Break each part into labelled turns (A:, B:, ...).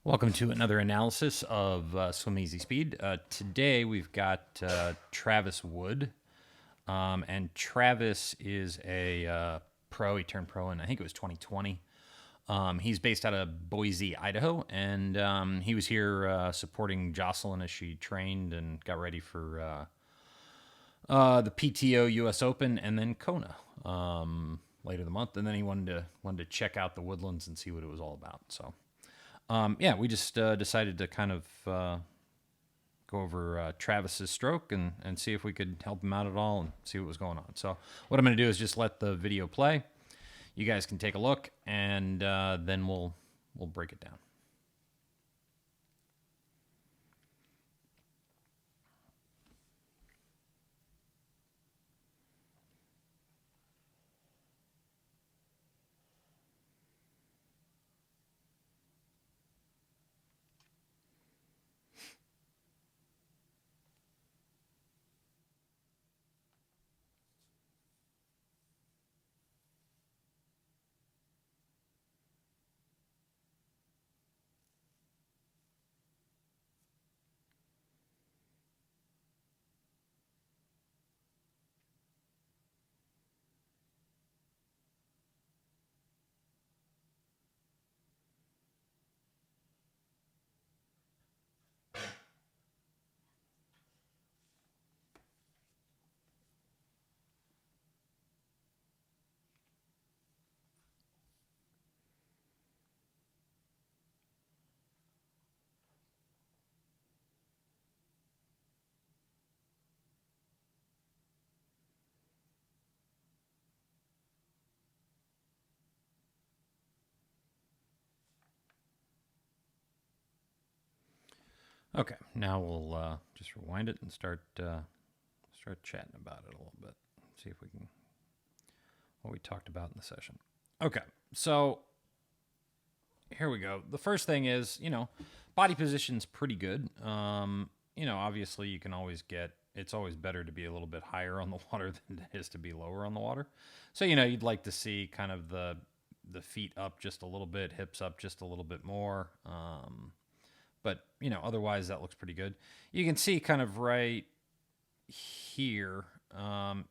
A: Welcome to another analysis of Swim Easy Speed. Today we've got Travis Wood, and Travis is a pro. He turned pro in I think it was 2020. He's based out of Boise, Idaho, and he was here supporting Jocelyn as she trained and got ready for the PTO U.S. Open and then Kona later the month. And then he wanted to check out the Woodlands and see what it was all about. So. Yeah, we just decided to kind of go over Travis's stroke and see if we could help him out at all and see what was going on. So what I'm going to do is just let the video play. You guys can take a look, and then we'll break it down. Okay, now we'll just rewind it and start chatting about it a little bit. See if we can what we talked about in the session. Okay, so here we go. The first thing is, body position's pretty good. Obviously you can always it's always better to be a little bit higher on the water than it is to be lower on the water. So, you'd like to see kind of the feet up just a little bit, hips up just a little bit more. But, otherwise that looks pretty good. You can see kind of right here,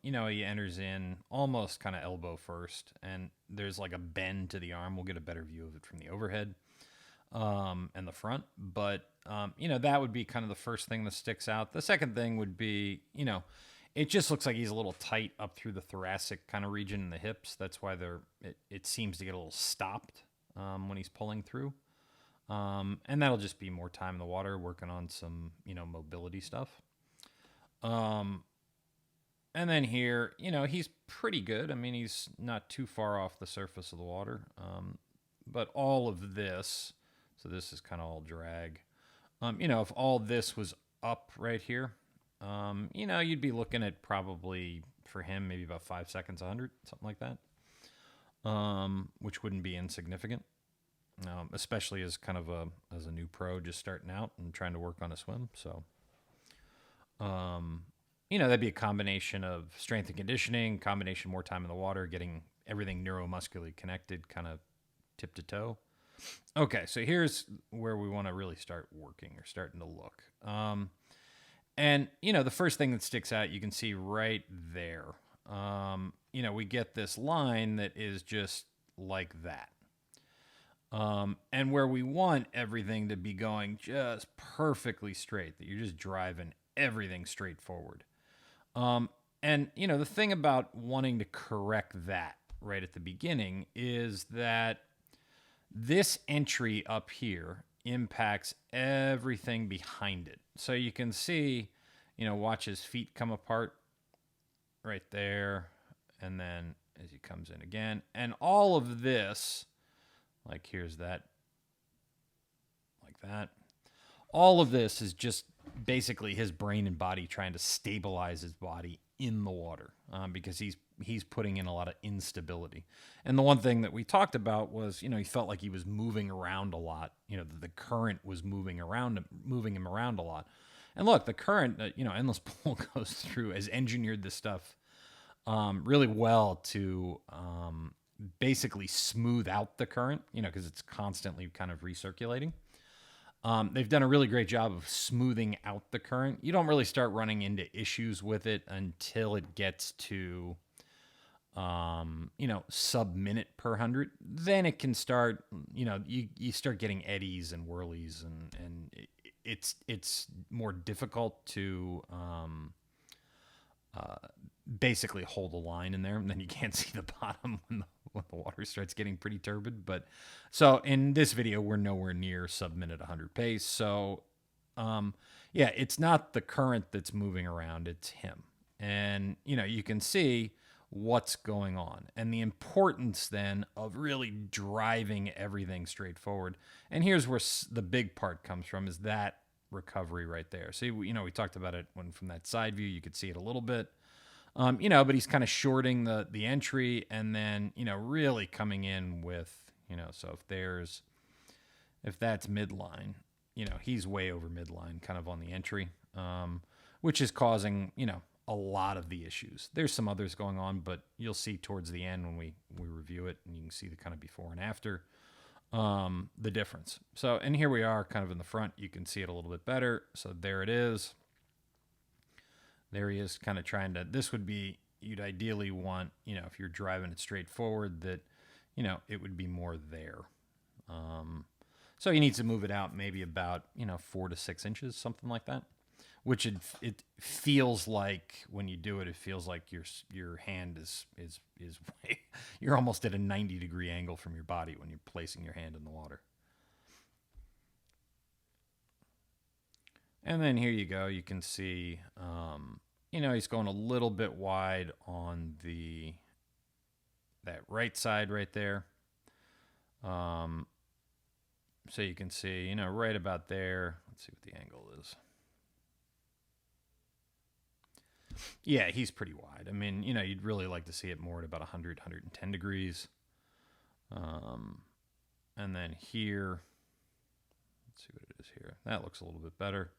A: he enters in almost kind of elbow first, and there's like a bend to the arm. We'll get a better view of it from the overhead and the front. But, that would be kind of the first thing that sticks out. The second thing would be, it just looks like he's a little tight up through the thoracic kind of region in the hips. That's why it seems to get a little stopped when he's pulling through. And that'll just be more time in the water working on some, mobility stuff. And then here, he's pretty good. I mean, he's not too far off the surface of the water. But all of this, so this is kind of all drag. If all this was up right here, you'd be looking at probably for him, maybe about 5 seconds, 100, something like that. Which wouldn't be insignificant. Especially as kind of as a new pro just starting out and trying to work on a swim. So, that'd be a combination of strength and conditioning, combination more time in the water, getting everything neuromuscularly connected, kind of tip to toe. Okay, so here's where we want to really start working or starting to look. And, the first thing that sticks out, you can see right there. We get this line that is just like that. And where we want everything to be going just perfectly straight, that you're just driving everything straight forward. And, the thing about wanting to correct that right at the beginning is that this entry up here impacts everything behind it. So you can see, watch his feet come apart right there. And then as he comes in again, and all of this, like here's that, like that. All of this is just basically his brain and body trying to stabilize his body in the water because he's putting in a lot of instability. And the one thing that we talked about was, he felt like he was moving around a lot. The current was moving him around a lot. And look, the current, Endless Pool goes through, has engineered this stuff really well to basically smooth out the current, because it's constantly kind of recirculating. They've done a really great job of smoothing out the current. You don't really start running into issues with it until it gets to, sub minute per 100. Then it can start, you start getting eddies and whirlies, and it's more difficult to basically hold a line in there, and then you can't see the bottom when the water starts getting pretty turbid. But so in this video, we're nowhere near sub minute 100 pace. So yeah, it's not the current that's moving around, it's him. And you can see what's going on and the importance then of really driving everything straight forward. And here's where the big part comes from, is that recovery right there. See, we talked about it when from that side view, you could see it a little bit. But he's kind of shorting the entry, and then really coming in with so if that's midline, he's way over midline, kind of on the entry, which is causing a lot of the issues. There's some others going on, but you'll see towards the end when we review it, and you can see the kind of before and after the difference. So, and here we are, kind of in the front. You can see it a little bit better. So there it is. There he is, kind of trying to, this would be, you'd ideally want, if you're driving it straight forward, that, it would be more there. So he needs to move it out maybe about, 4 to 6 inches, something like that, which it feels like when you do it, it feels like your hand is way, you're almost at a 90-degree angle from your body when you're placing your hand in the water. And then here you go. You can see, he's going a little bit wide on that right side right there. So you can see, right about there. Let's see what the angle is. Yeah, he's pretty wide. I mean, you'd really like to see it more at about 100, 110 degrees. And then here, let's see what it is here. That looks a little bit better.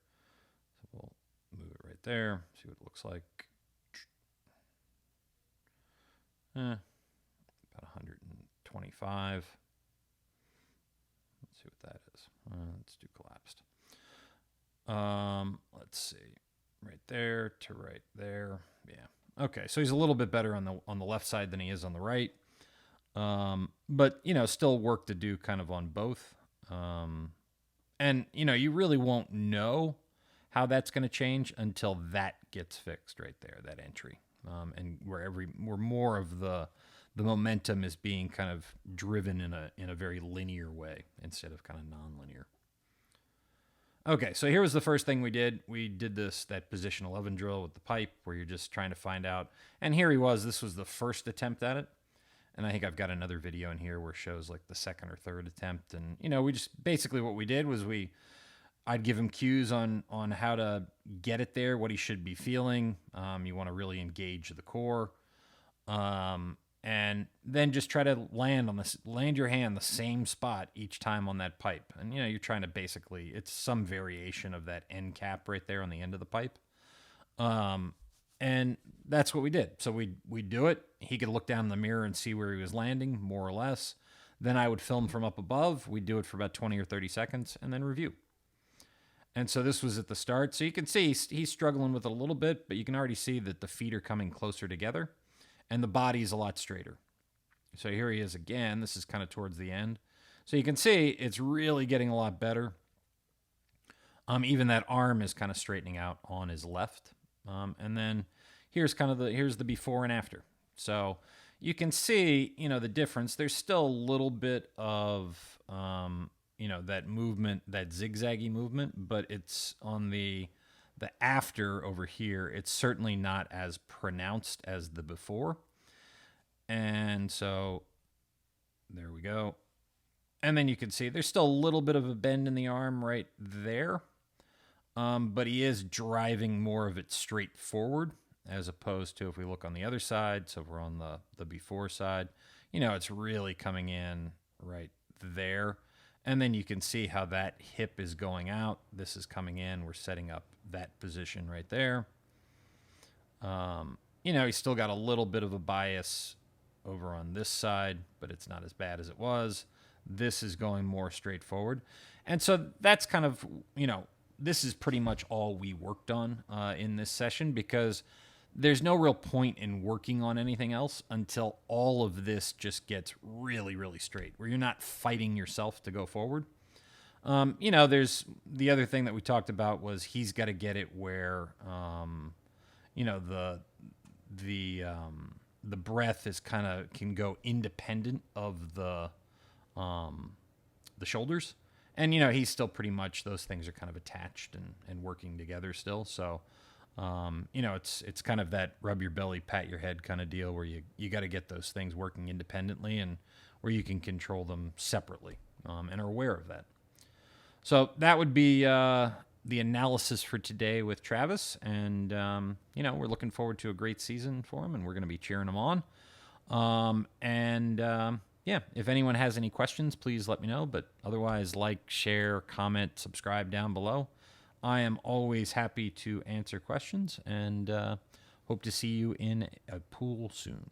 A: So we'll move it right there, see what it looks like. About 125. Let's see what that is. Let's do collapsed. Let's see. Right there to right there. Yeah. Okay, so he's a little bit better on the left side than he is on the right. But still work to do kind of on both. And you really won't know how that's going to change until that gets fixed right there, that entry. And where more of the momentum is being kind of driven in a very linear way instead of kind of non-linear. Okay, so here was the first thing we did. We did that position 11 drill with the pipe where you're just trying to find out. And here he was. This was the first attempt at it. And I think I've got another video in here where it shows like the second or third attempt. And, we just basically what we did was I'd give him cues on how to get it there, what he should be feeling. You want to really engage the core. And then just try to land your hand the same spot each time on that pipe. And, you're trying to basically, it's some variation of that end cap right there on the end of the pipe. And that's what we did. So we'd do it. He could look down in the mirror and see where he was landing, more or less. Then I would film from up above. We'd do it for about 20 or 30 seconds and then review. And so this was at the start. So you can see he's struggling with it a little bit, but you can already see that the feet are coming closer together and the body's a lot straighter. So here he is again. This is kind of towards the end. So you can see it's really getting a lot better. Even that arm is kind of straightening out on his left. And then here's the before and after. So you can see, the difference. There's still a little bit of, that movement, that zigzaggy movement, but it's on the after over here. It's certainly not as pronounced as the before. And so there we go. And then you can see there's still a little bit of a bend in the arm right there. But he is driving more of it straight forward as opposed to if we look on the other side. So if we're on the before side, it's really coming in right there. And then you can see how that hip is going out. This is coming in. We're setting up that position right there. He's still got a little bit of a bias over on this side, but it's not as bad as it was. This is going more straightforward. And so that's kind of, this is pretty much all we worked on in this session, because there's no real point in working on anything else until all of this just gets really, really straight, where you're not fighting yourself to go forward. There's the other thing that we talked about was he's got to get it where, the breath is kind of can go independent of the shoulders, and he's still pretty much, those things are kind of attached and working together still. So, it's kind of that rub your belly, pat your head kind of deal, where you got to get those things working independently, and where you can control them separately, and are aware of that. So that would be the analysis for today with Travis. And, we're looking forward to a great season for him, and we're going to be cheering him on. If anyone has any questions, please let me know. But otherwise, like, share, comment, subscribe down below. I am always happy to answer questions, and hope to see you in a pool soon.